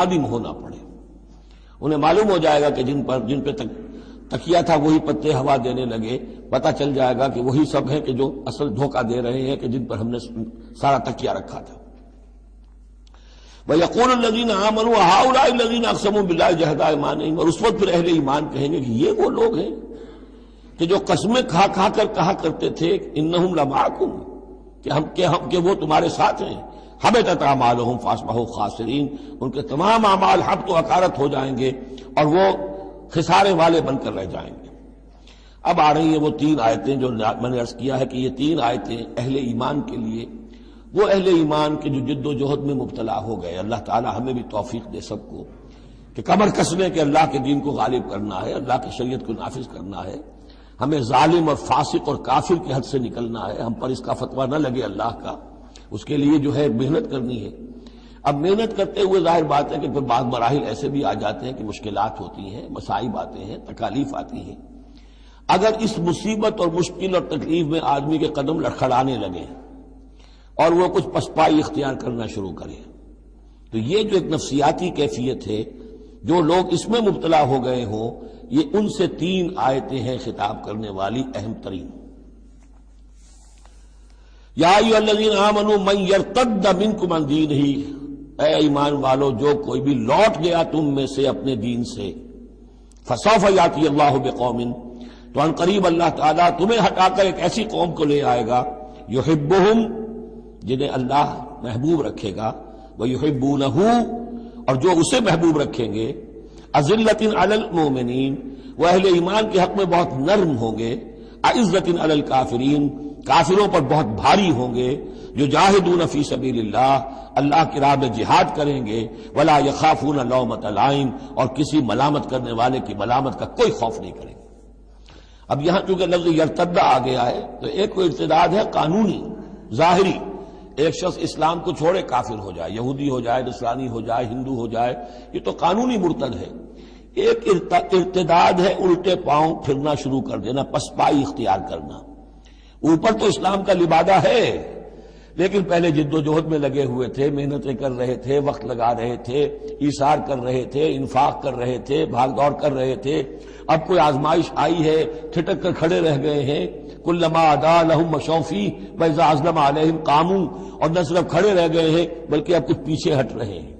عدم ہونا پڑے. انہیں معلوم ہو جائے گا کہ جن پہ تکیہ تھا وہی پتے ہوا دینے لگے، پتہ چل جائے گا کہ وہی سب ہیں کہ جو اصل دھوکہ دے رہے ہیں کہ جن پر ہم نے سارا تکیہ رکھا تھا. وَيَقُولُ الَّذِينَ آمَنُوا هَؤُلَاءِ الَّذِينَ أَقْسَمُوا بِاللَّهِ جَهْدَ أَيْمَانِهِمْ، اور اس وقت پھر اہل ایمان کہیں گے کہ یہ وہ لوگ ہیں کہ جو قسمیں کھا کھا کر کہا کرتے تھے اِنَّهُمْ لَمَعَكُمْ کہ وہ تمہارے ساتھ ہیں. حَبِطَتْ أَعْمَالُهُمْ فَأَصْبَحُوا خَاسِرِينَ، ان کے تمام اعمال حبط و اکارت ہو جائیں گے اور وہ خسارے والے بن کر رہ جائیں گے. اب آ رہی ہیں وہ تین آیتیں جو میں نے عرض کیا ہے کہ یہ تین آیتیں اہل ایمان کے لیے، وہ اہل ایمان کے جو جد و جہد میں مبتلا ہو گئے. اللہ تعالی ہمیں بھی توفیق دے سب کو کہ کمر کسنے کہ اللہ کے دین کو غالب کرنا ہے، اللہ کی شریعت کو نافذ کرنا ہے. ہمیں ظالم اور فاسق اور کافر کی حد سے نکلنا ہے. ہم پر اس کا فتویٰ نہ لگے اللہ کا، اس کے لیے جو ہے محنت کرنی ہے. اب محنت کرتے ہوئے ظاہر بات ہے کہ پھر بعض مراحل ایسے بھی آ جاتے ہیں کہ مشکلات ہوتی ہیں، مصائب آتے ہیں، تکالیف آتی ہیں. اگر اس مصیبت اور مشکل اور تکلیف میں آدمی کے قدم لڑکھڑانے لگے اور وہ کچھ پسپائی اختیار کرنا شروع کرے، تو یہ جو ایک نفسیاتی کیفیت ہے، جو لوگ اس میں مبتلا ہو گئے ہوں، یہ ان سے تین آیتیں ہیں خطاب کرنے والی اہم ترین. یا ایھا الذین آمنوا من یرتد منکم عن دینہ، اے ایمان والو جو کوئی بھی لوٹ گیا تم میں سے اپنے دین سے، فسوف یاتی اللہ بقوم، تو ان قریب اللہ تعالیٰ تمہیں ہٹا کر ایک ایسی قوم کو لے آئے گا، یحبہم، جنہیں اللہ محبوب رکھے گا، ویحبونہ، اور جو اسے محبوب رکھیں گے، اذلۃ علی المؤمنین، وہ اہل ایمان کے حق میں بہت نرم ہوں گے، اعزۃ علی الکافرین، کافروں پر بہت بھاری ہوں گے، جو جاہدون فی سبیل اللہ، اللہ کی راہ میں جہاد کریں گے، ولا یخافون لومۃ لائم، اور کسی ملامت کرنے والے کی ملامت کا کوئی خوف نہیں کریں گے. اب یہاں چونکہ لفظ یرتد آ گیا ہے تو ایک کوئی ارتداد ہے قانونی ظاہری، ایک شخص اسلام کو چھوڑے کافر ہو جائے، یہودی ہو جائے، نصرانی ہو جائے، ہندو ہو جائے، یہ تو قانونی مرتد ہے. ایک ارتداد ہے الٹے پاؤں پھرنا شروع کر دینا، پسپائی اختیار کرنا. اوپر تو اسلام کا لبادہ ہے، لیکن پہلے جد و جہد میں لگے ہوئے تھے، محنتیں کر رہے تھے، وقت لگا رہے تھے، ایثار کر رہے تھے، انفاق کر رہے تھے، بھاگ دوڑ کر رہے تھے. اب کوئی آزمائش آئی ہے، ٹھٹک کر کھڑے رہ گئے ہیں. کلما ادا لہم مشوا فیہ واذا اظلم علیہم قاموا، اور نہ صرف کھڑے رہ گئے ہیں بلکہ اب کچھ پیچھے ہٹ رہے ہیں.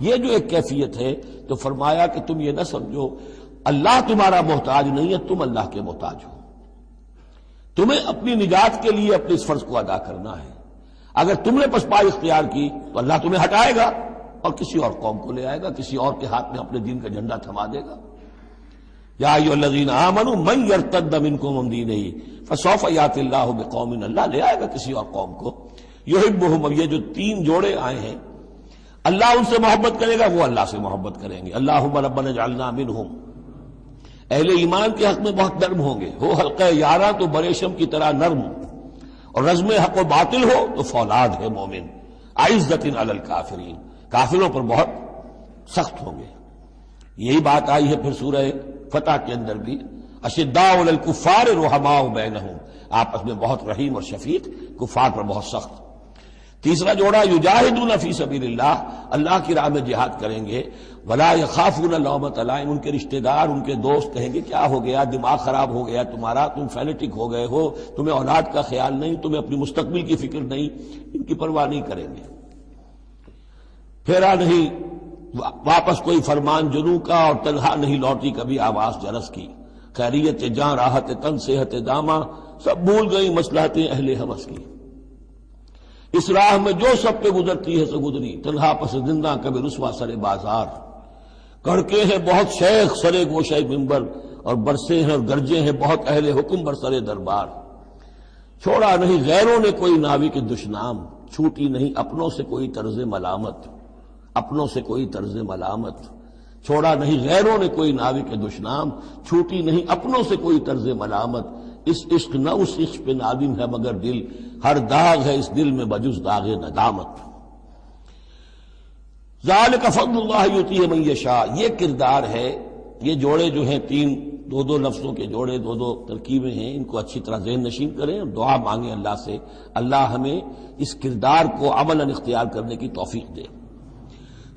یہ جو ایک کیفیت ہے، تو فرمایا کہ تم یہ نہ سمجھو اللہ تمہارا محتاج نہیں ہے، تم اللہ کے محتاج ہو. تمہیں اپنی نجات کے لیے اپنے اس فرض کو ادا کرنا ہے. اگر تم نے پسپائی اختیار کی تو اللہ تمہیں ہٹائے گا اور کسی اور قوم کو لے آئے گا، کسی اور کے ہاتھ میں اپنے دین کا جھنڈا تھما دے گا. یا ایھا الذین آمنوا من یرتد منکم عن دینہ فسوف یاتی اللہ بقوم، اللہ لے آئے گا کسی اور قوم کو. یحبہم، اب یہ جو تین جوڑے آئے ہیں، اللہ ان سے محبت کرے گا، وہ اللہ سے محبت کریں گے. اللہم ربنا اجعلنا منہم، اہل ایمان کے حق میں بہت نرم ہوں گے. ہو حلقہ یاراں تو بریشم کی طرح نرم، اور رزم حق و باطل ہو تو فولاد ہے مومن. اعزۃ علی الکافرین، کافروں پر بہت سخت ہوں گے. یہی بات آئی ہے پھر سورہ فتح کے اندر بھی، اشداء علی الکفار رحماء بینہم، آپس میں بہت رحیم اور شفیق، کفار پر بہت سخت. تیسرا جوڑا یجاہدون فی سبیل اللہ، اللہ کی راہ میں جہاد کریں گے. ولا یخافون لومۃ لائم، ان کے رشتہ دار، ان کے دوست کہیں گے کیا ہو گیا، دماغ خراب ہو گیا تمہارا، تم فینیٹک ہو گئے ہو، تمہیں اولاد کا خیال نہیں، تمہیں اپنی مستقبل کی فکر نہیں، ان کی پرواہ نہیں کریں گے. پھیرا نہیں واپس کوئی فرمان جنوں کا، اور تنہا نہیں لوٹی کبھی آواز جرس کی. خیریت جاں راحت تن صحت داماں، سب بھول گئی مصلحتیں اہل ہوس کی. اس راہ میں جو سب پہ گزرتی ہے سو گزری، تنہا پس زندہ کبھی رسوا سر بازار. کڑکے ہیں بہت شیخ سرے گوشہ منبر، اور برسے ہیں اور گرجے ہیں بہت اہل حکم بر سرے دربار. چھوڑا نہیں غیروں نے کوئی ناوی کے دشنام، چھوٹی نہیں اپنوں سے کوئی طرز ملامت، اپنوں سے کوئی طرز ملامت. چھوڑا نہیں غیروں نے کوئی ناوی کے دشنام، چھوٹی نہیں اپنوں سے کوئی طرز ملامت. اس عشق نہ اس عشق پہ نادم ہے مگر دل، ہر داغ ہے اس دل میں بجز داغ ندامت. ذالک فضل اللہ یؤتیہ من یشاء، یہ کردار ہے. یہ جوڑے جو ہیں تین، دو دو لفظوں کے جوڑے، دو دو ترکیبیں ہیں، ان کو اچھی طرح ذہن نشین کریں اور دعا مانگیں اللہ سے، اللہ ہمیں اس کردار کو عملاً اختیار کرنے کی توفیق دے.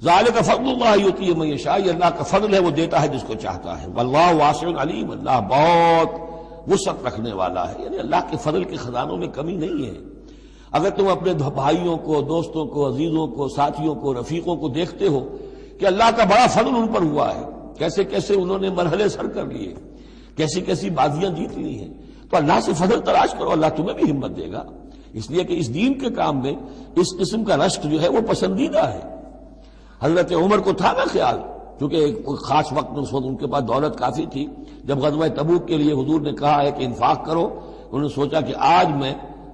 ذالک فضل اللہ یؤتی من یشاء، یہ اللہ کا فضل ہے، وہ دیتا ہے جس کو چاہتا ہے، واللہ واسع علیم، اللہ بہت وسعت رکھنے والا ہے، یعنی اللہ کے فضل کے خزانوں میں کمی نہیں ہے۔ اگر تم اپنے بھائیوں کو، دوستوں کو، عزیزوں کو، ساتھیوں کو، رفیقوں کو دیکھتے ہو کہ اللہ کا بڑا فضل ان پر ہوا ہے، کیسے کیسے انہوں نے مرحلے سر کر لیے، کیسی کیسی بازیاں جیت لی ہیں، تو اللہ سے فضل تلاش کرو، اللہ تمہیں بھی ہمت دے گا، اس لیے کہ اس دین کے کام میں اس قسم کا رشک جو ہے وہ پسندیدہ ہے۔ حضرت عمر کو تھا نا خیال، کیونکہ ایک خاص وقت میں اس وقت ان کے پاس دولت کافی تھی، جب غزوہ تبوک کے لیے حضور نے کہا ہے کہ انفاق کرو، انہوں نے سوچا کہ آج میں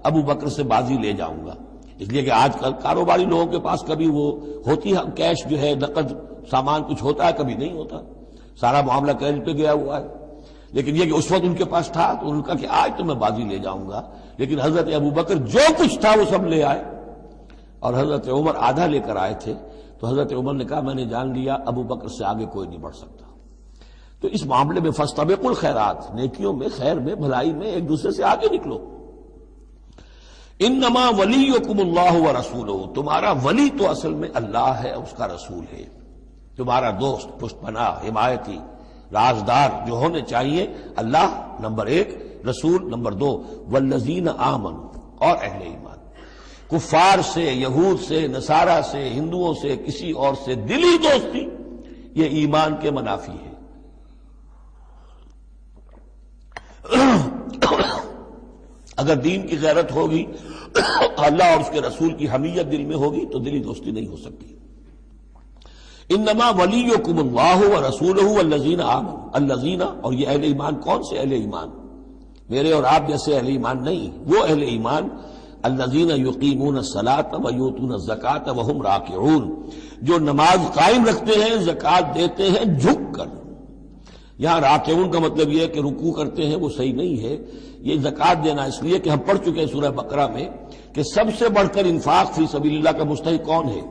ابو بکر سے بازی لے جاؤں گا، اس لیے کہ آج کل کاروباری لوگوں کے پاس کبھی وہ ہوتی ہے کیش جو ہے، نقد سامان کچھ ہوتا ہے، کبھی نہیں ہوتا، سارا معاملہ کریڈٹ پہ گیا ہوا ہے، لیکن یہ کہ اس وقت ان کے پاس تھا تو ان کا کہ آج تو میں بازی لے جاؤں گا، لیکن حضرت ابو بکر جو کچھ تھا وہ سب لے آئے، اور حضرت عمر آدھا لے کر آئے تھے، تو حضرت عمر نے کہا میں نے جان لیا ابو بکر سے آگے کوئی نہیں بڑھ سکتا۔ تو اس معاملے میں فاستبقوا الخیرات، نیکیوں میں، خیر میں، بھلائی میں ایک دوسرے سے آگے نکلو۔ انما ولیکم اللہ ورسولہ، تمہارا ولی تو اصل میں اللہ ہے، اس کا رسول ہے، تمہارا دوست، پشت پناہ، حمایتی، رازدار جو ہونے چاہیے اللہ نمبر ایک، رسول نمبر دو، والذین آمنوا، اور اہل ایمان۔ کفار سے، یہود سے، نصارہ سے، ہندوؤں سے، کسی اور سے دلی دوستی یہ ایمان کے منافی ہے۔ اگر دین کی غیرت ہوگی، اللہ اور اس کے رسول کی حمیت دل میں ہوگی تو دلی دوستی نہیں ہو سکتی۔ انما ولیکم اللہ ورسولہ والذین آمنوا، الذین، اور یہ اہل ایمان کون سے اہل ایمان؟ میرے اور آپ جیسے اہل ایمان نہیں، وہ اہل ایمان الذین یقیمون الصلاۃ ویؤتون الزکاۃ وہم راکعون، جو نماز قائم رکھتے ہیں، زکوٰۃ دیتے ہیں جھک کر۔ یہاں راکعون کا مطلب یہ ہے کہ رکوع کرتے ہیں، وہ صحیح نہیں ہے، یہ زکوٰۃ دینا اس لیے کہ ہم پڑھ چکے ہیں سورہ بقرہ میں کہ سب سے بڑھ کر انفاق فی سبیل اللہ کا مستحق کون ہے؟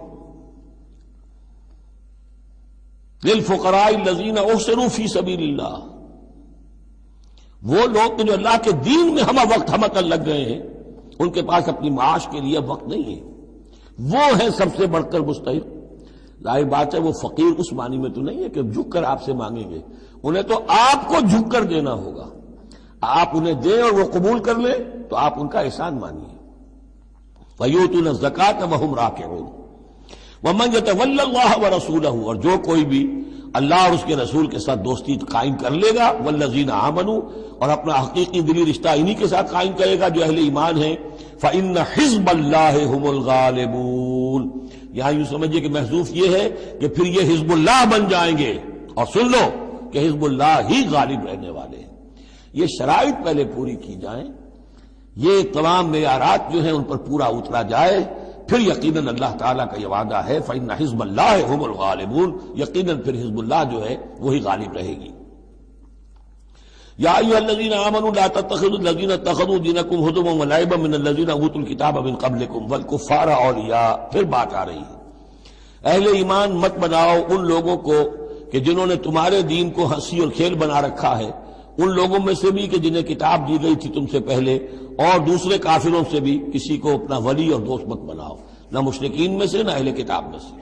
للفقراء الذین احصروا فی سبیل اللہ، وہ لوگ جو اللہ کے دین میں ہمہ وقت ہمکن لگ گئے ہیں، ان کے پاس اپنی معاش کے لیے وقت نہیں ہے، وہ ہے سب سے بڑھ کر مستحق۔ ظاہر بات ہے وہ فقیر اس معنی میں تو نہیں ہے کہ جھک کر آپ سے مانگیں گے، انہیں تو آپ کو جھک کر دینا ہوگا، آپ انہیں دیں اور وہ قبول کر لیں تو آپ ان کا احسان مانیے۔ وَيُؤْتُونَ الزَّكَاةَ وَهُمْ رَاكِعُونَ وَمَنْ يَتَوَلَّ اللَّهَ وَرَسُولَهُ، اور جو کوئی بھی اللہ اور اس کے رسول کے ساتھ دوستی قائم کر لے گا، والذین آمنوا، اور اپنا حقیقی دلی رشتہ انہی کے ساتھ قائم کرے گا جو اہل ایمان ہیں، فَإِنَّ حِزْبَ اللَّهِ هُمُ الْغَالِبُونَ، یہاں یوں سمجھیے کہ محذوف یہ ہے کہ پھر یہ حزب اللہ بن جائیں گے، اور سن لو کہ حزب اللہ ہی غالب رہنے والے ہیں۔ یہ شرائط پہلے پوری کی جائیں، یہ تمام معیارات جو ہیں ان پر پورا اترا جائے، پھر یقیناً اللہ تعالیٰ کا یہ وعدہ ہے فَإِنَّ حِزْبَ اللَّهِ هُمُ الْغَالِبُونَ، یقیناً پھر حزب اللہ جو ہے وہی غالب رہے گی۔ یا ایھا الذین آمنوا لا تتخذوا الذین اتخذوا دینکم ہزوا ولعبا من الذین اوتوا الکتاب من قبلکم والکفار اولیاء، پھر بات آ رہی ہے، اہل ایمان مت بناؤ ان لوگوں کو کہ جنہوں نے تمہارے دین کو ہنسی اور کھیل بنا رکھا ہے، ان لوگوں میں سے بھی کہ جنہیں کتاب دی گئی تھی تم سے پہلے، اور دوسرے کافروں سے بھی کسی کو اپنا ولی اور دوست مت بناؤ، نہ مشرکین میں سے نہ اہل کتاب میں سے۔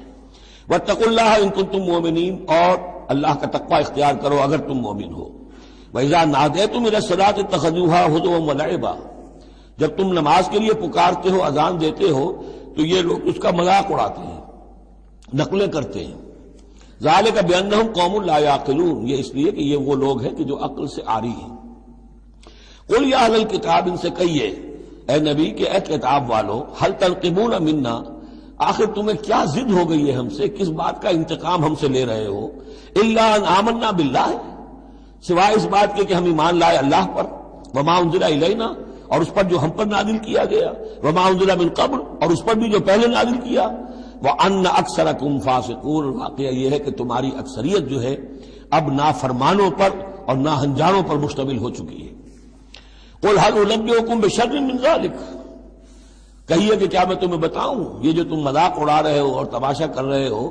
واتقوا اللہ ان کنتم مؤمنین، اور اللہ کا تقوی اختیار کرو اگر تم مومن ہو۔ وَإِذَا نَادَيْتُمْ إِلَى الصَّلَاةِ اتَّخَذُوهَا هُزُوًا وَلَعِبًا، جب تم نماز کے لیے پکارتے ہو، اذان دیتے ہو، تو یہ لوگ اس کا مذاق اڑاتے ہیں، نقلیں کرتے ہیں۔ ذَلِكَ بِأَنَّهُمْ قَوْمٌ لَا يَعْقِلُونَ، یہ اس لیے کہ یہ وہ لوگ ہیں کہ جو عقل سے عاری ہیں۔ قُلْ يَا أَهْلَ الْكِتَابِ، ان سے کہیے اے نبی کہ اے کتاب والو، هَلْ تَنْقِمُونَ مِنَّا، آخر تمہیں کیا ضد ہو گئی ہے ہم سے، کس بات کا انتقام ہم سے لے رہے ہو؟ إِلَّا أَنْ آمَنَّا بِاللَّهِ، سوائے اس بات کے کہ ہم ایمان لائے اللہ پر، وما انزل الینا، اور اس پر جو ہم پر نازل کیا گیا، وما انزل من قبل، اور اس پر بھی جو پہلے نازل کیا، وان اکثرکم فاسقون، واقعہ یہ ہے کہ تمہاری اکثریت جو ہے اب نافرمانوں پر اور ناہنجاروں پر مشتمل ہو چکی ہے۔ قل هل انبئکم بشر من ذلک، کہیے کہ کیا میں تمہیں بتاؤں یہ جو تم مذاق اڑا رہے ہو اور تماشا کر رہے ہو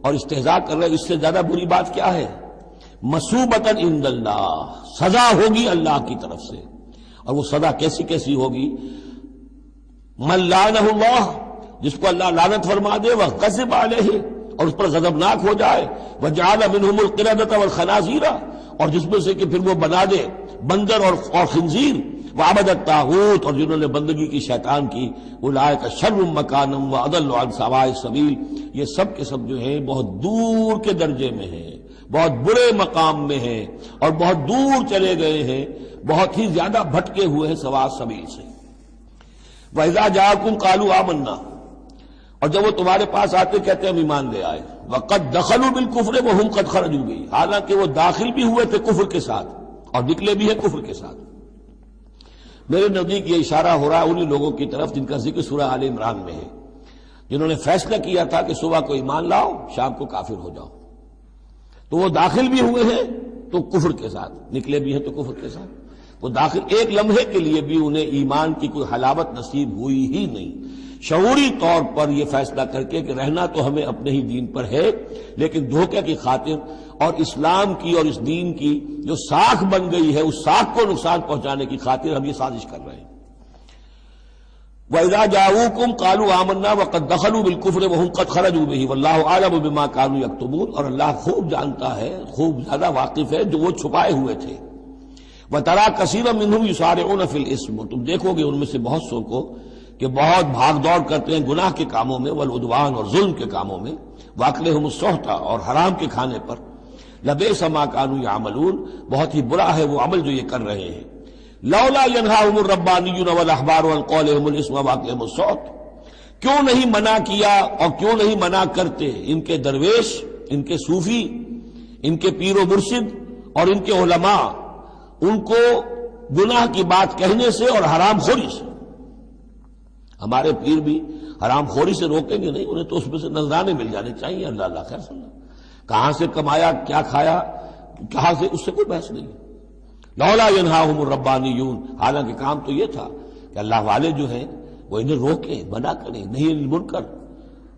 اور استہزاء کر رہے ہو، اس سے زیادہ بری بات کیا ہے؟ مصوبۃ عند اللہ، سزا ہوگی اللہ کی طرف سے، اور وہ سزا کیسی کیسی ہوگی؟ من لعنہ اللہ، جس کو اللہ لعنت فرما دے، وغضب علیہ، اور اس پر غضبناک ہو جائے، وجعل منہم القردۃ والخنازیر، اور جس میں سے کہ پھر وہ بنا دے بندر اور خنزیر، وعبد الطاغوت، اور جنہوں نے بندگی کی شیطان کی، اولئک شر مکانا واضل عن سواء السبیل، یہ سب کے سب جو ہیں بہت دور کے درجے میں ہیں، بہت برے مقام میں ہیں، اور بہت دور چلے گئے ہیں، بہت ہی زیادہ بھٹکے ہوئے ہیں سواء السبیل سے۔ وَإِذَا جَاءَكُمْ قَالُوا آمَنَّا، اور جب وہ تمہارے پاس آتے کہتے ہیں ہم ایمان لے آئے، وَقَدْ دَخَلُوا بِالْكُفْرِ وَهُمْ قَدْ خَرَجُوا بِهِ، حالانکہ وہ داخل بھی ہوئے تھے کفر کے ساتھ اور نکلے بھی ہیں کفر کے ساتھ۔ میرے نزدیک یہ اشارہ ہو رہا ہے انہی لوگوں کی طرف جن کا ذکر سورہ آل عمران میں ہے، جنہوں نے فیصلہ کیا تھا کہ صبح کو ایمان لاؤ، شام کو کافر ہو جاؤ، تو وہ داخل بھی ہوئے ہیں تو کفر کے ساتھ، نکلے بھی ہیں تو کفر کے ساتھ۔ وہ داخل ایک لمحے کے لیے بھی انہیں ایمان کی کوئی حلاوت نصیب ہوئی ہی نہیں، شعوری طور پر یہ فیصلہ کر کے کہ رہنا تو ہمیں اپنے ہی دین پر ہے، لیکن دھوکے کی خاطر اور اسلام کی اور اس دین کی جو ساکھ بن گئی ہے اس ساکھ کو نقصان پہنچانے کی خاطر ہم یہ سازش کر رہے ہیں۔ وَإِذَا جَاءُوكُمْ قَالُوا آمَنَّا وَقَدْ دَخَلُوا بِالْكُفْرِ وَهُمْ قَدْ خَرَجُوا بِهِ وَاللَّهُ أَعْلَمُ بِمَا كَانُوا يَكْتُمُونَ، اور اللہ خوب جانتا ہے، خوب زیادہ واقف ہے جو وہ چھپائے ہوئے تھے۔ وَتَرَىٰ كَثِيرًا مِّنْهُمْ يُسَارِعُونَ فِي الْإِثْمِ، تم دیکھو گے ان میں سے بہت سو کو کہ بہت بھاگ دوڑ کرتے ہیں گناہ کے کاموں میں، والعدوان، اور ظلم کے کاموں میں، وَأَكْلِهِمُ السُّحْتَ، اور حرام کے کھانے پر، لَبِئْسَ مَا كَانُوا يَعْمَلُونَ، بہت ہی برا ہے وہ عمل جو یہ کر رہے ہیں۔ لولا ينهاهم الربانيون والاحبار عن قولهم الاسم واكلهم السحت، کیوں نہیں منع کیا اور کیوں نہیں منع کرتے ان کے درویش، ان کے صوفی، ان کے پیر و مرشد اور ان کے علماء ان کو گناہ کی بات کہنے سے اور حرام خوری سے۔ ہمارے پیر بھی حرام خوری سے روکیں گے نہیں، انہیں تو اس میں سے نذرانے مل جانے چاہیے، اللہ اللہ خیر صلی اللہ، کہاں سے کمایا، کیا کھایا، کہاں سے، اس سے کوئی بحث نہیں۔ لولا ینہاہم الربانیون، حالانکہ کام تو یہ تھا کہ اللہ والے جو ہیں وہ انہیں روکیں، منع کریں، نہیں المنکر،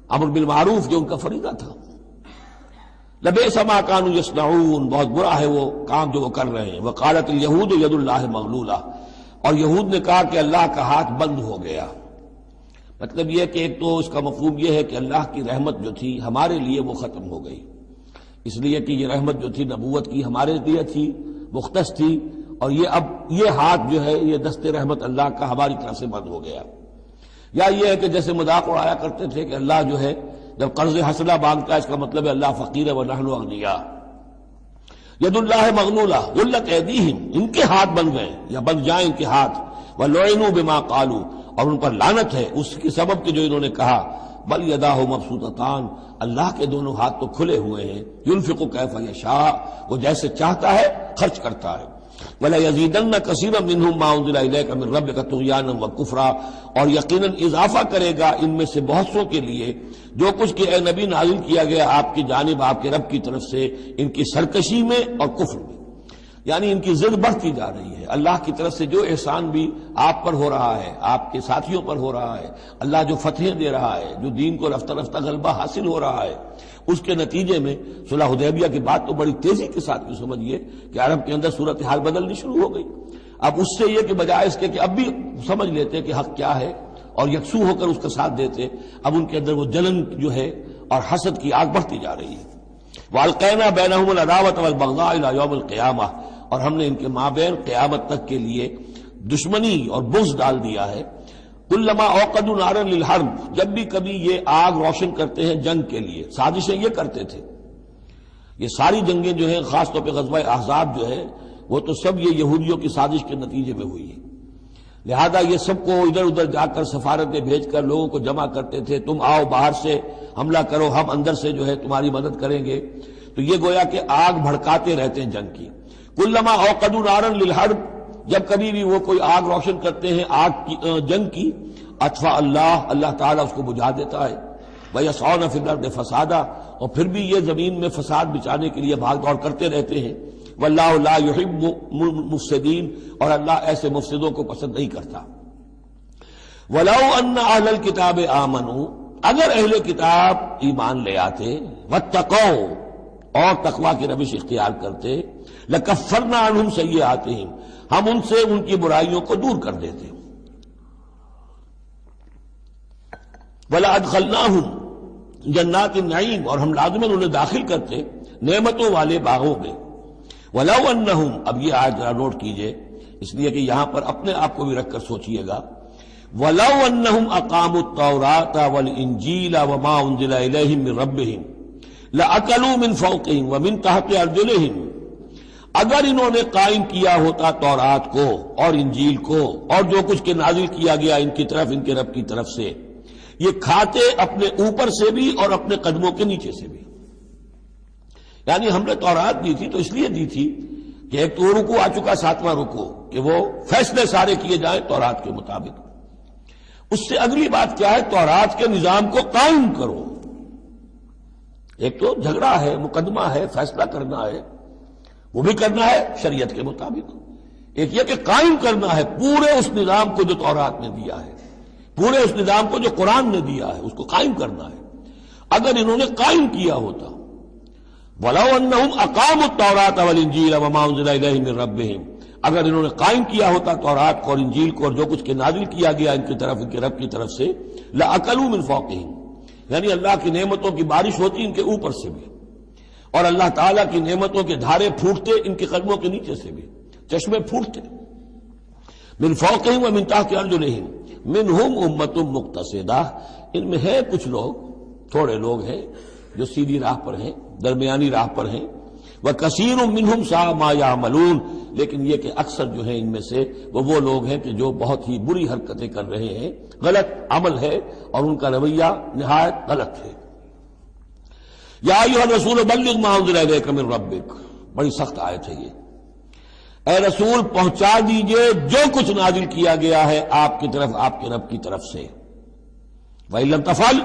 امر بالمعروف جو ان کا فریضہ تھا۔ لبئس ما کانوا یصنعون، بہت برا ہے وہ کام جو وہ کر رہے ہیں۔ وقالت الیہود ید اللہ مغلولہ، اور یہود نے کہا کہ اللہ کا ہاتھ بند ہو گیا۔ مطلب یہ کہ ایک تو اس کا مفہوم یہ ہے کہ اللہ کی رحمت جو تھی ہمارے لیے وہ ختم ہو گئی، اس لیے کہ یہ رحمت جو تھی نبوت کی ہمارے لیے تھی، مختص تھی، اور یہ اب یہ ہاتھ جو ہے یہ دست رحمت اللہ کا ہماری طرف سے بند ہو گیا۔ یا یہ ہے کہ جیسے مذاق اڑایا کرتے تھے کہ اللہ جو ہے جب قرض حسنہ مانگتا ہے اس کا مطلب ہے اللہ فقیر ہے ونحن اغنیاء۔ ید اللہ مغلولہ غلت ایدیہم، ان کے ہاتھ بن گئے یا بن جائیں ان کے ہاتھ، ولعنوا بما قالوا، اور ان پر لعنت ہے اس کے سبب کہ جو انہوں نے کہا۔ بل یداہ مبسوطتان، اللہ کے دونوں ہاتھ تو کھلے ہوئے ہیں، ينفق کیف یشاء، وہ جیسے چاہتا ہے خرچ کرتا ہے۔ وَلَيَزِيدَنَّ كَثِيرًا مِّنْهُم مَّا أُنزِلَ إِلَيْكَ مِن رَّبِّكَ طُغْيَانًا وَكُفْرًا، اور یقیناً اضافہ کرے گا ان میں سے بہت سو کے لیے جو کچھ کہ اے نبی نازل کیا گیا آپ کی جانب آپ کے رب کی طرف سے، ان کی سرکشی میں اور کفر میں، یعنی ان کی ضد بڑھتی جا رہی ہے۔ اللہ کی طرف سے جو احسان بھی آپ پر ہو رہا ہے، آپ کے ساتھیوں پر ہو رہا ہے، اللہ جو فتحیں دے رہا ہے، جو دین کو رفتہ رفتہ غلبہ حاصل ہو رہا ہے، اس کے نتیجے میں صلح حدیبیہ کے بعد تو بڑی تیزی کے ساتھ بھی سمجھیے کہ عرب کے اندر صورتحال بدلنی شروع ہو گئی۔ اب اس سے یہ کہ بجائے اس کے کہ اب بھی سمجھ لیتے کہ حق کیا ہے اور یکسو ہو کر اس کا ساتھ دیتے، اب ان کے اندر وہ جلن جو ہے اور حسد کی آگ بڑھتی جا رہی ہے۔ وَأَلْقَيْنَا بَيْنَهُمُ الْعَدَاوَةَ وَالْبَغْضَاءَ إِلَى يَوْمِ الْقِيَامَةِ، اور ہم نے ان کے مابین قیامت تک کے لیے دشمنی اور بغض ڈال دیا ہے۔ کلما اوقدوا نارا للحرب، جب بھی کبھی یہ آگ روشن کرتے ہیں جنگ کے لیے، سازشیں یہ کرتے تھے۔ یہ ساری جنگیں جو ہیں خاص طور پہ غزوہ احزاب جو ہے وہ تو سب یہ یہودیوں کی سازش کے نتیجے میں ہوئی ہے، لہذا یہ سب کو ادھر ادھر جا کر سفارتیں بھیج کر لوگوں کو جمع کرتے تھے، تم آؤ باہر سے حملہ کرو، ہم اندر سے جو ہے تمہاری مدد کریں گے۔ تو یہ گویا کہ آگ بھڑکاتے رہتے ہیں جنگ کی۔ کلما اوقدوا نارا للحرب، جب کبھی بھی وہ کوئی آگ روشن کرتے ہیں آگ کی جنگ کی، اطفا اللہ تعالیٰ اس کو بجھا دیتا ہے۔ وَيَسْعَوْنَ فِي الْأَرْضِ فَسَادًا، اور پھر بھی یہ زمین میں فساد بچانے کے لیے بھاگ دوڑ کرتے رہتے ہیں۔ وَاللَّهُ لَا يُحِبُّ الْمُفْسِدِينَ، اور اللہ ایسے مفسدوں کو پسند نہیں کرتا۔ وَلَوْ أَنَّ أَهْلَ الْكِتَابِ آمَنُوا، اگر اہل کتاب ایمان لے آتے، وَاتَّقَوْا، اور تقوی کی روش اختیار کرتے، لَكَفَّرْنَا عَنْهُمْ سَيِّئَاتِهِمْ، ہم ان سے ان کی برائیوں کو دور کر دیتے۔ وَلَأَدْخَلْنَاهُمْ جنات النعیم، اور ہم لازماً انہیں داخل کرتے نعمتوں والے باغوں میں. ولو انہم، اب یہ آیت ذرا نوٹ کیجئے اس لیے کہ یہاں پر اپنے آپ کو بھی رکھ کر سوچئے گا. ولو انہم اقاموا التوراۃ والانجیل وما انزل الیہم من ربہم لأکلوا من فوقہم ومن تحت ارجلہم، اگر انہوں نے قائم کیا ہوتا تورات کو اور انجیل کو اور جو کچھ کے نازل کیا گیا ان کی طرف، ان کے رب کی طرف سے، یہ کھاتے اپنے اوپر سے بھی اور اپنے قدموں کے نیچے سے بھی. یعنی ہم نے تورات دی تھی تو اس لیے دی تھی کہ ایک تو رکوع آ چکا 7واں رکوع کہ وہ فیصلے سارے کیے جائیں تورات کے مطابق. اس سے اگلی بات کیا ہے؟ تورات کے نظام کو قائم کرو. ایک تو جھگڑا ہے، مقدمہ ہے، فیصلہ کرنا ہے، وہ بھی کرنا ہے شریعت کے مطابق. ایک یہ کہ قائم کرنا ہے پورے اس نظام کو جو تورات نے دیا ہے، پورے اس نظام کو جو قرآن نے دیا ہے، اس کو قائم کرنا ہے. اگر انہوں نے قائم کیا ہوتا، وَلَوْ أَنَّهُمْ أَقَامُوا التَّوْرَاةَ وَالْإِنْجِيلَ وَمَا أُنزِلَ إِلَيْهِم مِّن رَّبِّهِمْ، اگر انہوں نے قائم کیا ہوتا تورات کو اور انجیل کو اور جو کچھ کے نازل کیا گیا ان کی طرف، ان کے رب کی طرف سے، لَأَكَلُوا مِن فَوْقِهِمْ، یعنی اللہ کی نعمتوں کی بارش ہوتی ان کے اوپر سے بھی، اور اللہ تعالیٰ کی نعمتوں کے دھارے پھوٹتے ان کے قدموں کے نیچے سے بھی، چشمے پھوٹتے. من فوقہم ومن تحت ارجلہم منہم امۃ مقتصدہ، ان میں ہے کچھ لوگ، تھوڑے لوگ ہیں جو سیدھی راہ پر ہیں، درمیانی راہ پر ہیں. وکثیر منہم ساء ما یعملون، لیکن یہ کہ اکثر جو ہیں ان میں سے وہ لوگ ہیں کہ جو بہت ہی بری حرکتیں کر رہے ہیں، غلط عمل ہے اور ان کا رویہ نہایت غلط ہے. یا ایھا الرسول بلغ ما انزل الیک من ربک، بڑی سخت آیت ہے یہ. اے رسول پہنچا دیجئے جو کچھ نازل کیا گیا ہے آپ کی طرف، آپ کے رب کی طرف سے. وَإِن لَّمْ تَفْعَلْ،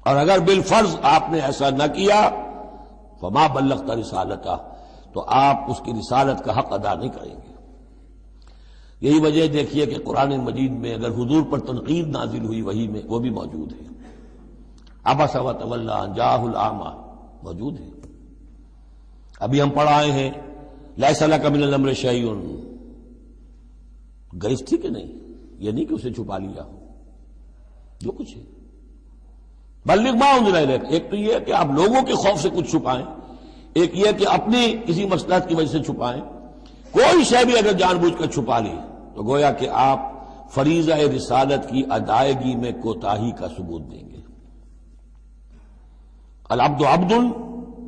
اور اگر بالفرض آپ نے ایسا نہ کیا، فَمَا بَلَّغْتَ رِسَالَتَهْ، تو آپ اس کی رسالت کا حق ادا نہیں کریں گے. یہی وجہ دیکھیے کہ قرآن مجید میں اگر حضور پر تنقید نازل ہوئی وحی میں، وہ بھی موجود ہے. عبس وتولی ان جاءہ الاعمی موجود ہے. ابھی ہم پڑھ آئے ہیں لیس لک من الامر شیء، گرج تھی کہ نہیں، یہ نہیں کہ اسے چھپا لیا ہو، جو کچھ ہے. بلغ ما انزل الیک، ایک تو یہ کہ آپ لوگوں کے خوف سے کچھ چھپائیں، ایک یہ کہ اپنی کسی مصلحت کی وجہ سے چھپائیں. کوئی شے بھی اگر جان بوجھ کر چھپا لی تو گویا کہ آپ فریضہ رسالت کی ادائیگی میں کوتاہی کا ثبوت دیں گے. العبد عبد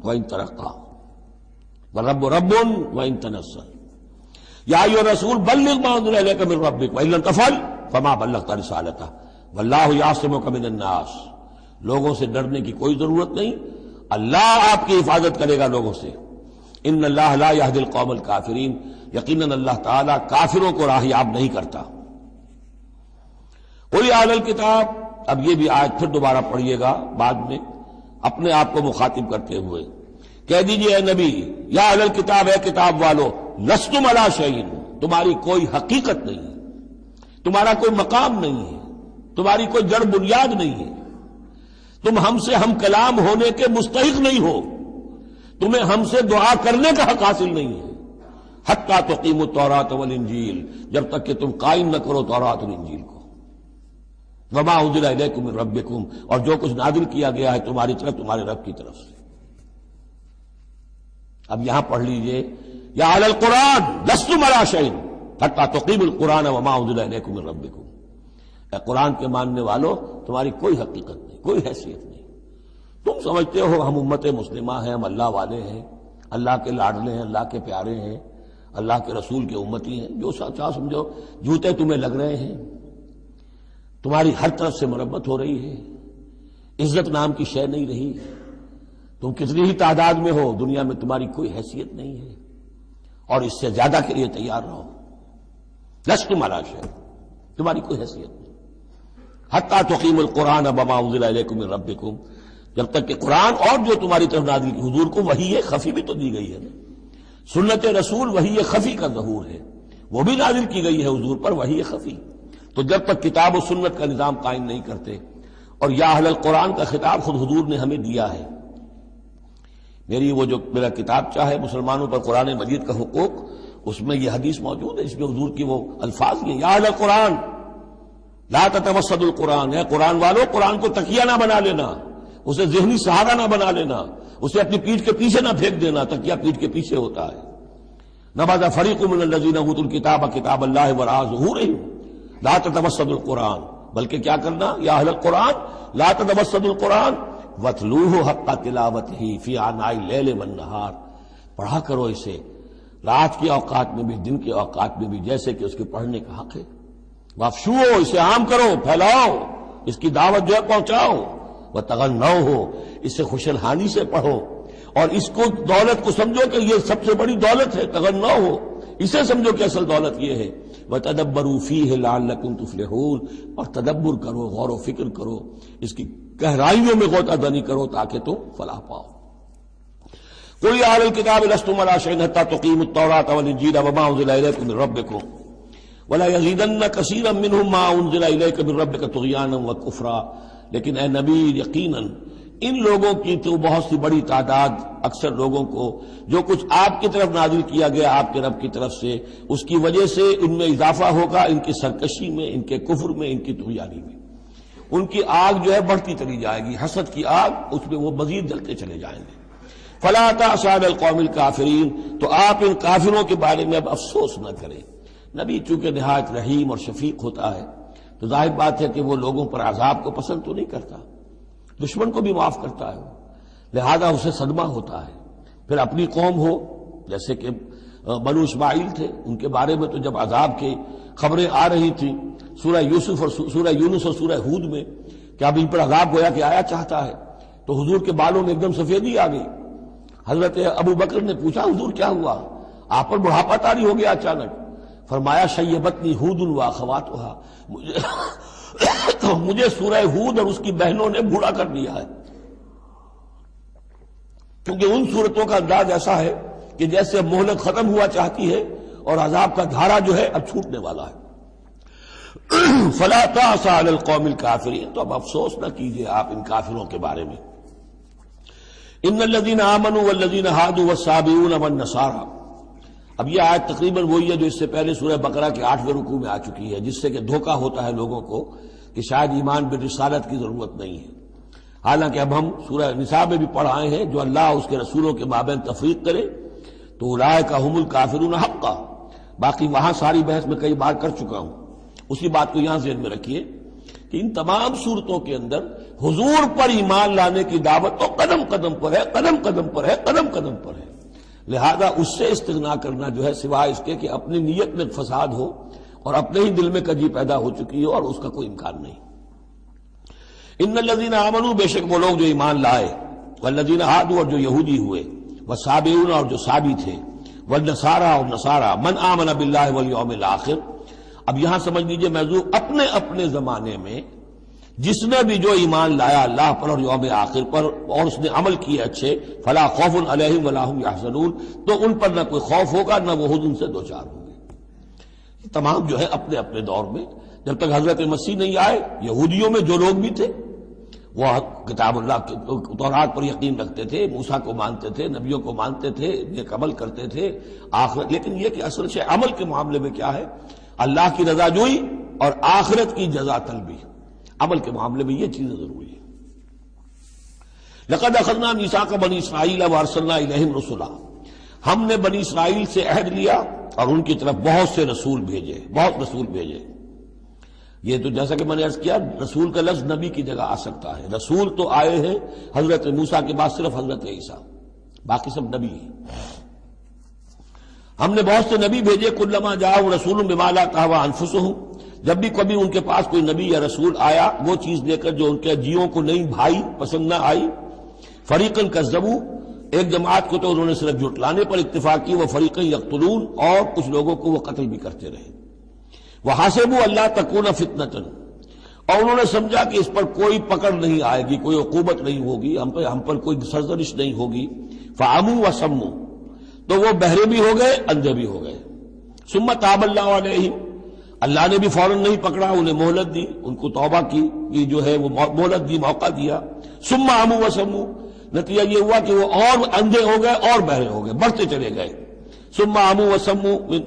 وان ترقى والرب رب وان تنزل. یا ایھا الرسول بلغ ما انزل الیک من ربک وان لم تفعل فما بلغت رسالتہ واللہ یعصمک من الناس. لوگوں سے ڈرنے کی کوئی ضرورت نہیں، اللہ آپ کی حفاظت کرے گا لوگوں سے. ان اللہ لا یہدی القوم الکافرین، یقیناً اللہ تعالیٰ کافروں کو راہیاب نہیں کرتا. قل یا اہل الکتاب، اب یہ بھی آیت پھر دوبارہ پڑھیے گا بعد میں اپنے آپ کو مخاطب کرتے ہوئے. کہہ دیجئے اے نبی، یا اہل الکتاب، اے کتاب والو، لستم علی شیء، تمہاری کوئی حقیقت نہیں ہے، تمہارا کوئی مقام نہیں ہے، تمہاری کوئی جڑ بنیاد نہیں ہے، تم ہم سے ہم کلام ہونے کے مستحق نہیں ہو، تمہیں ہم سے دعا کرنے کا حق حاصل نہیں ہے. حتی تقیموا التوراۃ والانجیل، جب تک کہ تم قائم نہ کرو تورات اور انجیل کو. وما انزل الیکم من ربکم، اور جو کچھ نازل کیا گیا ہے تمہاری طرف، تمہارے رب کی طرف سے. اب یہاں پڑھ لیجئے یا اہل القرآن لستم علی شیء حتی تقیموا القرآن وما انزل الیکم من ربکم. اے قرآن کے ماننے والو، تمہاری کوئی حقیقت نہیں، کوئی حیثیت نہیں. تم سمجھتے ہو ہم امت مسلمہ ہیں، ہم اللہ والے ہیں، اللہ کے لاڈلے ہیں، اللہ کے پیارے ہیں، اللہ کے رسول کے امتی ہیں. جو چاہو سمجھو، جوتے تمہیں لگ رہے ہیں، تمہاری ہر طرف سے مرمت ہو رہی ہے، عزت نام کی شے نہیں رہی. تم کتنی ہی تعداد میں ہو، دنیا میں تمہاری کوئی حیثیت نہیں ہے، اور اس سے زیادہ کے لیے تیار رہو. لستم علی شیء، تمہاری کوئی حیثیت نہیں. حتی تقیموا القرآن وما انزل الیکم من ربکم، جب تک کہ قرآن اور جو تمہاری طرف نازل کی، حضور کو وحی خفی بھی تو دی گئی ہے نا. سنت رسول وحی خفی کا ظہور ہے، وہ بھی نازل کی گئی ہے حضور پر وحی خفی. تو جب تک کتاب و سنت کا نظام قائم نہیں کرتے، اور یا اہل القرآن کا خطاب خود حضور نے ہمیں دیا ہے. میری وہ جو میرا کتاب چاہے مسلمانوں پر قرآن مجید کا حقوق، اس میں یہ حدیث موجود ہے، اس میں حضور کی وہ الفاظ ہیں، یا اہل القرآن، لا تتوسد القرآن ہے، قرآن والوں قرآن کو تکیہ نہ بنا لینا، اسے ذہنی سہارا نہ بنا لینا، اسے اپنی پیٹھ کے پیچھے نہ پھینک دینا، تکیہ پیٹھ کے پیچھے ہوتا ہے۔ نبذ فریق من الذین اوتوا الکتاب کتاب اللہ وراء ظہورہم لا تتوسد القرآن، بلکہ کیا کرنا، یا اہل القرآن لا تتوسد القرآن واتلوہ حق تلاوتہ فی آناء اللیل والنہار، پڑھا کرو اسے رات کے اوقات میں بھی دن کے اوقات میں بھی جیسے کہ اس کے پڑھنے کا حق ہے۔ وافشوہ، اسے عام کرو، پھیلاؤ، اس کی دعوت جو ہے پہنچاؤ، وتغنوہ، اسے خوش الحانی سے پڑھو، اور اس کو دولت کو سمجھو کہ یہ سب سے بڑی دولت ہے، تغنوہ، اسے سمجھو کہ اصل دولت یہ ہے۔ وتدبروا فیہ لعلکم تفلحون، اور تدبر کرو، غور و فکر کرو، اس کی گہرائیوں میں غوطہ زنی کرو تاکہ تم فلاح پاؤ۔ قل یا اہل الکتاب لستم علی شیء حتی تقیموا التوراۃ والانجیل وما انزل الیکم من ربکم ولا یزیدن کثیرا منہم ما انزل الیک من ربک طغیانا وکفرا، لیکن اے نبی یقیناً ان لوگوں کی تو بہت سی بڑی تعداد، اکثر لوگوں کو جو کچھ آپ کی طرف نازل کیا گیا آپ کے رب کی طرف سے، اس کی وجہ سے ان میں اضافہ ہوگا، ان کی سرکشی میں، ان کے کفر میں، ان کی طغیانی میں، ان کی آگ جو ہے بڑھتی چلی جائے گی، حسد کی آگ، اس میں وہ مزید جلتے چلے جائیں گے۔ فلا تأس علی القوم الکافرین، تو آپ ان کافروں کے بارے میں اب افسوس نہ کریں۔ نبی چونکہ نہایت رحیم اور شفیق ہوتا ہے تو ظاہر بات ہے کہ وہ لوگوں پر عذاب کو پسند تو نہیں کرتا، دشمن کو بھی معاف کرتا ہے، لہذا اسے صدمہ ہوتا ہے۔ پھر اپنی قوم ہو، جیسے کہ بنو اسماعیل تھے، ان کے بارے میں تو جب عذاب کی خبریں آ رہی تھیں سورہ یوسف اور سورہ یونس اور سورہ ہود میں کہ اب ان پر عذاب گویا کہ آیا چاہتا ہے، تو حضور کے بالوں میں ایک دم سفیدی آ گئی۔ حضرت ابو بکر نے پوچھا حضور کیا ہوا، آپ پر بڑھاپا طاری ہو گیا اچانک؟ فرمایا شیبتنی ہود و اخواتھا، مجھے سورہ ہود اور اس کی بہنوں نے بوڑھا کر دیا ہے، کیونکہ ان صورتوں کا انداز ایسا ہے کہ جیسے مہلت ختم ہوا چاہتی ہے اور عذاب کا دھارا جو ہے اب چھوٹنے والا ہے۔ فلا تأس علی القوم الکافرین، تو اب افسوس نہ کیجئے آپ ان کافروں کے بارے میں۔ ان الذین آمنوا والذین ہادوا والصابئون والنصارى، اب یہ آیت تقریباً وہی ہے جو اس سے پہلے سورہ بقرہ کے 8ویں رکوع میں آ چکی ہے، جس سے کہ دھوکہ ہوتا ہے لوگوں کو کہ شاید ایمان بالرسالت کی ضرورت نہیں ہے، حالانکہ اب ہم سورہ نساء میں بھی پڑھ آئے ہیں جو اللہ اس کے رسولوں کے مابین تفریق کرے تو اولئک ھم الکافرون حقا۔ باقی وہاں ساری بحث میں کئی بار کر چکا ہوں، اسی بات کو یہاں ذہن میں رکھیے کہ ان تمام صورتوں کے اندر حضور پر ایمان لانے کی دعوت تو قدم قدم پر ہے، قدم قدم پر ہے، قدم قدم پر ہے، لہذا اس سے استغنا کرنا جو ہے سوائے اس کے کہ اپنی نیت میں فساد ہو اور اپنے ہی دل میں کجی پیدا ہو چکی ہو، اور اس کا کوئی امکان نہیں۔ ان الذین آمنوا، بے شک وہ لوگ جو ایمان لائے، والذین ہادوا، اور جو یہودی ہوئے، والصابئون، اور جو صابی تھے، والنصارى، اور نصارى، من آمن باللہ والیوم الآخر۔ اب یہاں سمجھ لیجئے موضوع اپنے اپنے زمانے میں جس نے بھی جو ایمان لایا اللہ پر اور یوم آخر پر اور اس نے عمل کیے اچھے، فلا خوف علیہم ولا هم یحزنون، تو ان پر نہ کوئی خوف ہوگا نہ وہ حزن سے دوچار ہوں گے۔ یہ تمام جو ہے اپنے اپنے دور میں، جب تک حضرت مسیح نہیں آئے، یہودیوں میں جو لوگ بھی تھے وہ کتاب اللہ تورات پر یقین رکھتے تھے، موسیٰ کو مانتے تھے، نبیوں کو مانتے تھے، نیک عمل کرتے تھے، آخرت، لیکن یہ کہ اصل سے عمل کے معاملے میں کیا ہے، اللہ کی رضا جوئی اور آخرت کی جزا طلبی، عمل کے معاملے میں یہ چیزیں ضروری ہیں۔ لقد اخذنا میثاق بنی اسرائیل وارسلنا الیہم رسلا، ہم نے بنی اسرائیل سے عہد لیا اور ان کی طرف بہت سے رسول بھیجے، بہت رسول بھیجے۔ یہ تو جیسا کہ میں نے عرض کیا، رسول کا لفظ نبی کی جگہ آ سکتا ہے، رسول تو آئے ہیں حضرت موسیٰ کے بعد صرف حضرت عیسیٰ، باقی سب نبی ہیں۔ ہم نے بہت سے نبی بھیجے، کلما جاءہم رسول بما لا تہوی انفسہم، جب بھی کبھی ان کے پاس کوئی نبی یا رسول آیا وہ چیز لے کر جو ان کے جیوں کو نہیں بھائی، پسند نہ آئی، فریقاً کذبوا، ایک جماعت کو تو انہوں نے صرف جھٹلانے پر اکتفا کی، وہ فریقاً یقتلون، اور کچھ لوگوں کو وہ قتل بھی کرتے رہے۔ وحسبوا اللہ تکون فتنۃ، اور انہوں نے سمجھا کہ اس پر کوئی پکڑ نہیں آئے گی، کوئی عقوبت نہیں ہوگی، ہم پر کوئی سرزنش نہیں ہوگی، فعموا وصموا، تو وہ بہرے بھی ہو گئے، اندھے بھی ہو گئے۔ ثم تاب اللہ علیہم، اللہ نے بھی فوراً نہیں پکڑا، انہیں مہلت دی، ان کو توبہ کی جو ہے وہ مہلت دی، موقع دیا۔ ثم عموا وصموا، نتیجہ یہ ہوا کہ وہ اور اندھے ہو گئے اور بہرے ہو گئے، بڑھتے چلے گئے۔ ثم عموا وصموا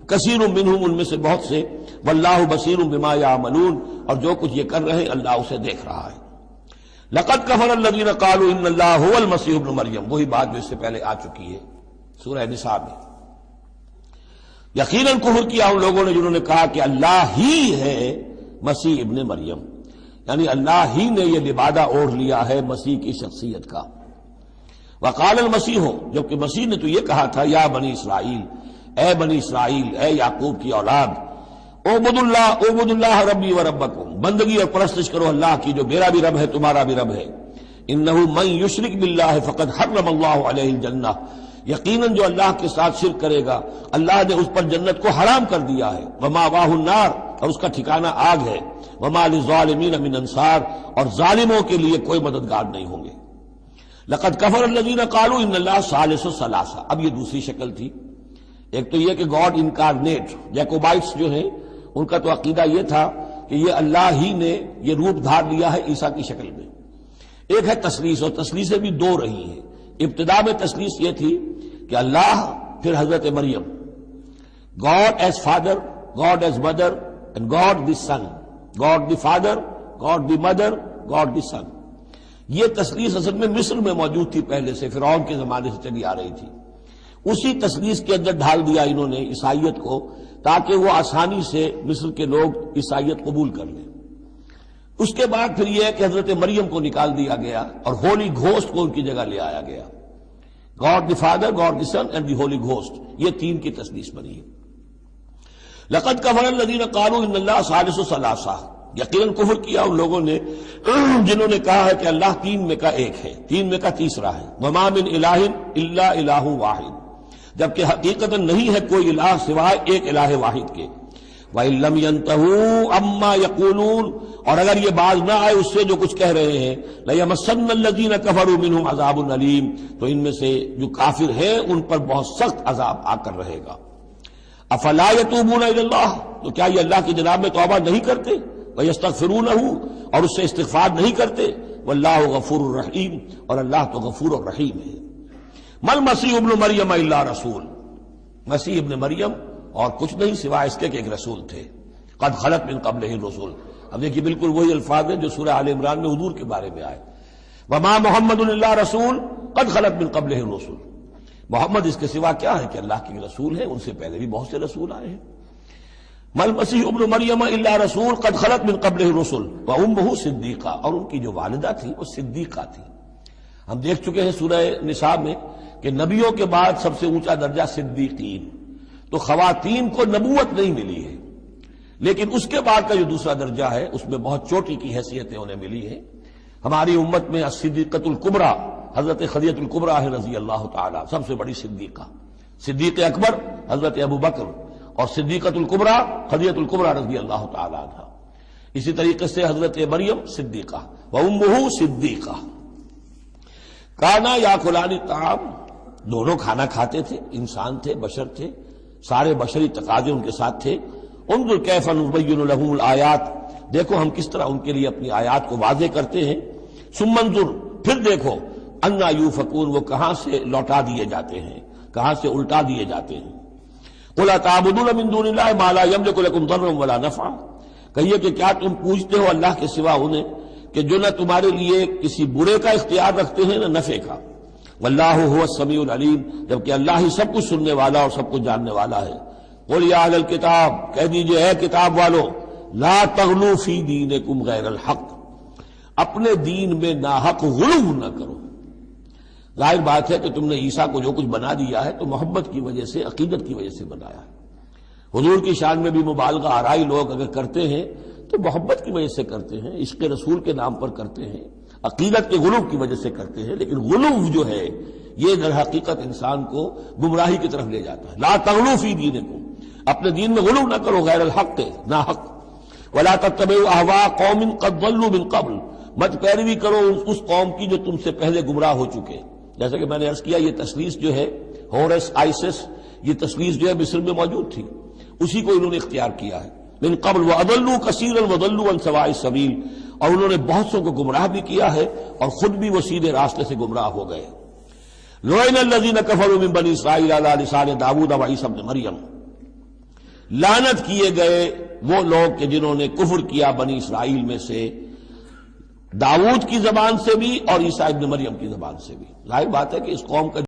کثیر منہم، ان میں سے بہت سے، واللہ بصیر بما یعملون، اور جو کچھ یہ کر رہے ہیں اللہ اسے دیکھ رہا ہے۔ لقد کفر الذین قالوا ان اللہ هو المسیح ابن مریم، وہی بات جو اس سے پہلے آ چکی ہے سورہ نساء میں۔ یقیناً کفر کیا ان لوگوں نے جنہوں نے کہا کہ اللہ ہی ہے مسیح ابن مریم، یعنی اللہ ہی نے یہ لبادہ اوڑھ لیا ہے مسیح کی شخصیت کا۔ وقال المسیح، جبکہ مسیح نے تو یہ کہا تھا یا بنی اسرائیل، اے بنی اسرائیل، اے یعقوب کی اولاد، اعبدوا اللہ ربی و ربکم، بندگی اور پرستش کرو اللہ کی جو میرا بھی رب ہے تمہارا بھی رب ہے۔ انہ من یشرک باللہ فقد حرم اللہ علیہ الجنہ، یقیناً جو اللہ کے ساتھ شرک کرے گا اللہ نے اس پر جنت کو حرام کر دیا ہے، ومأواہ النار، اور اس کا ٹھکانہ آگ ہے، وما للظالمین من انصار، اور ظالموں کے لیے کوئی مددگار نہیں ہوں گے۔ لقد کفر الذین قالوا ان اللہ ثالث ثلاثہ، اب یہ دوسری شکل تھی۔ ایک تو یہ کہ گاڈ انکارنیٹ، جیکوبائٹس جو ہیں ان کا تو عقیدہ یہ تھا کہ یہ اللہ ہی نے یہ روپ دھار لیا ہے عیسیٰ کی شکل میں۔ ایک ہے تثلیث، اور تثلیثیں بھی دو رہی ہیں۔ ابتدا میں تثلیث یہ تھی کہ اللہ، پھر حضرت مریم، God is father, God is mother and God the son, God the father, God the mother, God the son. یہ تثلیث اصل میں مصر میں موجود تھی پہلے سے، فرعون کے زمانے سے چلی آ رہی تھی۔ اسی تثلیث کے اندر ڈھال دیا انہوں نے عیسائیت کو، تاکہ وہ آسانی سے مصر کے لوگ عیسائیت قبول کر لیں۔ اس کے بعد پھر یہ ہے کہ حضرت مریم کو نکال دیا گیا اور ہولی گھوسٹ کو ان کی جگہ لے آیا گیا۔ God the father, God the Son and the Holy Ghost, یہ تین کی تثلیث بنی ہے۔ لقد کفر الذین قالوا ان اللہ ثالث ثلاثہ، یقیناً کفر کیا ان لوگوں نے جنہوں نے کہا ہے کہ اللہ تین میں کا ایک ہے، تین میں کا تیسرا ہے۔ وما من الہ الا الہ واحد، جبکہ حقیقتاً نہیں ہے کوئی الہ سوائے ایک الہ واحد کے۔ وَإِن لَّمْ يَنْتَهُوا عَمَّا يَقُولُونَ، اور اگر یہ باز نہ آئے اس سے جو کچھ کہہ رہے ہیں، لَيَمَسَّنَّ الَّذِينَ كَفَرُوا مِنْهُمْ عَذَابٌ أَلِيمٌ، تو ان میں سے جو کافر ہیں ان پر بہت سخت عذاب آ کر رہے گا۔ أَفَلَا يَتُوبُونَ إِلَى اللَّهِ، تو کیا یہ اللہ کی جناب میں توبہ نہیں کرتے؟ وَيَسْتَغْفِرُونَهُ، اور اس سے استغفار نہیں کرتے؟ وَاللَّهُ غَفُورٌ رَحِيمٌ، اور اللہ تو غفور و رحیم ہے۔ مَا الْمَسِيحُ ابْنُ مَرْيَمَ إِلَّا رَسُولٌ، مسیح ابن مریم اور کچھ نہیں سوائے اس کے کہ ایک رسول تھے۔ قد خلت من قبلہ الرسل، اب دیکھیے بالکل وہی الفاظ ہیں جو سورہ آل عمران میں حضور کے بارے میں آئے، وما محمد الا رسول قد خلت من قبلہ الرسل، محمد اس کے سوا کیا ہے کہ اللہ کے رسول ہیں، ان سے پہلے بھی بہت سے رسول آئے ہیں۔ ما المسیح ابن مریم الا رسول قد خلت من قبلہ الرسل وامہ صدیقہ، اور ان کی جو والدہ تھی وہ صدیقہ تھی۔ ہم دیکھ چکے ہیں سورہ نساء میں کہ نبیوں کے بعد سب سے اونچا درجہ صدیقین، تو خواتین کو نبوت نہیں ملی ہے، لیکن اس کے بعد کا جو دوسرا درجہ ہے اس میں بہت چوٹی کی حیثیتیں انہیں ملی ہیں۔ ہماری امت میں الصدیقۃ الکبریٰ حضرت خدیجہ الکبریٰ رضی اللہ تعالی، سب سے بڑی صدیقہ، صدیق اکبر حضرت ابو بکر، اور صدیقۃ الکبریٰ خدیجہ الکبریٰ رضی اللہ تعالی عنہ۔ اسی طریقے سے حضرت مریم صدیقہ وامہ صدیقہ۔ کانا یاکلان الطعام، دونوں کھانا کھاتے تھے، انسان تھے، بشر تھے، سارے بشری تقاضے ان کے ساتھ تھے۔ انظر کیف نبین لہم الآیات، دیکھو ہم کس طرح ان کے لیے اپنی آیات کو واضح کرتے ہیں۔ ثم انظر، پھر دیکھو، انا یوفکون، وہ کہاں سے لوٹا دیے جاتے ہیں، کہاں سے الٹا دیے جاتے ہیں۔ قل اتعبدون من دون اللہ ما لا یملک لکم ضرا ولا نفعا، کہیے کہ کیا تم پوچھتے ہو اللہ کے سوا انہیں کہ جو نہ تمہارے لیے کسی برے کا اختیار رکھتے ہیں نہ نفع کا۔ واللہ هو السمیع العلیم، جبکہ اللہ ہی سب کچھ سننے والا اور سب کچھ جاننے والا ہے۔ قل یا اہل الکتاب، کہہ دیجئے اے کتاب والو، لا تغلوا فی دینکم غیر الحق، اپنے دین میں ناحق غلو نہ کرو۔ ظاہر بات ہے کہ تم نے عیسیٰ کو جو کچھ بنا دیا ہے تو محبت کی وجہ سے، عقیدت کی وجہ سے بنایا ہے۔ حضور کی شان میں بھی مبالغہ آرائی لوگ اگر کرتے ہیں تو محبت کی وجہ سے کرتے ہیں، عشق رسول کے نام پر کرتے ہیں، عقیدت کے غلو کی وجہ سے کرتے ہیں، لیکن غلو جو ہے یہ در حقیقت انسان کو گمراہی کی طرف لے جاتا ہے۔ لا تغلوا فی دینکم، اپنے دین میں غلو نہ کرو غیر الحق، ناحق۔ ولا تتبعوا اہواء قوم قد ضلوا من قبل، مت پیروی کرو اس قوم کی جو تم سے پہلے گمراہ ہو چکے۔ جیسا کہ میں نے عرض کیا، یہ تثلیث جو ہے ہورس آئسس، یہ تثلیث جو ہے مصر میں موجود تھی، اسی کو انہوں نے اختیار کیا ہے۔ من قبل واضلوا كثيرا وضلوا عن سواء السبيل، اور انہوں نے بہت سو کو گمراہ بھی کیا ہے اور خود بھی وہ سیدھے راستے سے گمراہ ہو گئے۔ لعن الذين كفروا من بني اسرائيل على لسان داود وعيسى ابن مريم، لعنت کیے گئے وہ لوگ کہ جنہوں نے کفر کیا بنی اسرائیل میں سے، داؤد کی زبان سے بھی اور عیسیٰ ابن مریم کی زبان سے بھی۔ ظاہر بات ہے کہ اس قوم کا